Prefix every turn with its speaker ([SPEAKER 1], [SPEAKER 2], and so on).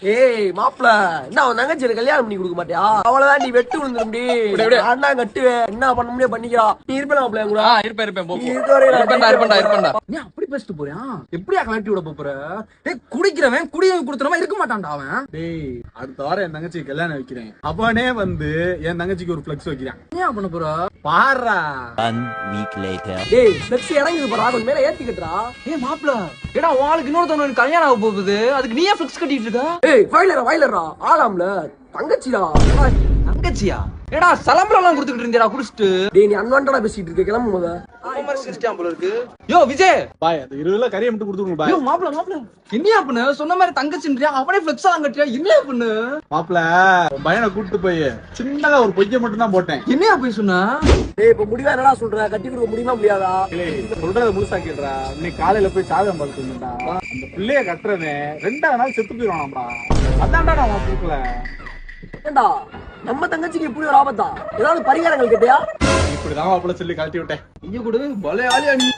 [SPEAKER 1] ஏய் மாப்பிள, என்ன அவன் தங்கச்சி கல்யாணம் பண்ணி கொடுக்க மாட்டியா? அவ்வளவுதான், நீ வெட்டு விழுந்துரும்டி. நான் தான் கட்டுவேன், என்ன பண்ண முடியாது பண்ணிக்கிறா. நீ இருப்பேன் மாப்பிள கூட.
[SPEAKER 2] இருப்பேன்டா. நீ அப்படி பேசிட்டு போறியா? எப்படியா கலட்டி விட போற? டேய், குடிக்கிறவன் குடியை குடுத்துறவன் இருக்க மாட்டான்டா அவன்.
[SPEAKER 3] டேய், அடுத்த வாரம் என் தங்கச்சி கல்யாணம் வைக்கிறேன். அவனே வந்து என் தங்கச்சிக்கு ஒரு பிளக்ஸ் வைக்கிறான்.
[SPEAKER 2] என்ன பண்ண போற?
[SPEAKER 3] பாரா.
[SPEAKER 4] 1 week later.
[SPEAKER 1] டேய் ஃப்ளெக்ஸ் இறங்குது பாரா, கொஞ்சம் மேல ஏத்தி கட்டுறா.
[SPEAKER 2] ஏய் மாப்ள, ஏடா உங்களுக்கு இன்னொருத்தவனுக்கு கல்யாணம் ஆக போகுது, அதுக்கு நீயே ஃபிக்ஸ் கட்டிட்டு இருக்க?
[SPEAKER 1] ஏய் வைலரா ஆலாம்ல தங்கச்சிடா.
[SPEAKER 2] தங்கச்சியா? ஏடா சலம்பரம் எல்லாம் கொடுத்துட்டு இருந்தியா குடிச்சிட்டு?
[SPEAKER 1] டேய் நீ அன்வான்டடா பேசிட்டு இருக்க, கிளம்பு முத.
[SPEAKER 2] யோ விஜய்,
[SPEAKER 3] பாய், அது 20 கிலோ கறியை மட்டும் கொடுத்துருங்க பாய்.
[SPEAKER 2] யோ மாப்ள என்னையா பண்ணு? சொன்ன மாதிரி தங்கச்சின்றியா, அவனே ஃபிளெக்ஸ் எல்லாம் கட்டியா, என்னையா பண்ணு?
[SPEAKER 3] மாப்பிள, உன் பையனை கூட்டிட்டு போய் சின்னதா ஒரு பொய்ய மட்டும் தான் போட்டேன்.
[SPEAKER 2] என்னையா போய் சொன்னா?
[SPEAKER 1] டேய் இப்ப முடிவா என்னடா சொல்ற? கட்டி கொடுக்க முடியுமா முடியாதா?
[SPEAKER 3] சொல்றத முழுசா கேட்டுறா. இன்னைக்கு காலையில போய் சாதகம் பார்த்து வந்துட்டா. அந்த பிள்ளைய கட்டுறதே 2வது நாள் செத்து போயிடுவானாம்பா. அதான்டா நான் கொடுக்கல.
[SPEAKER 1] ஏண்டா நம்ம தங்கச்சிக்கு இப்படி ஒரு ஆபத்தா? ஏதாவது பரிகாரங்கள் கேட்டியா?
[SPEAKER 3] இப்படிதான் மாப்பிள சொல்லி கழட்டி விட்டேன்.
[SPEAKER 2] ஐயோ கூட பலே ஆளியா நீ.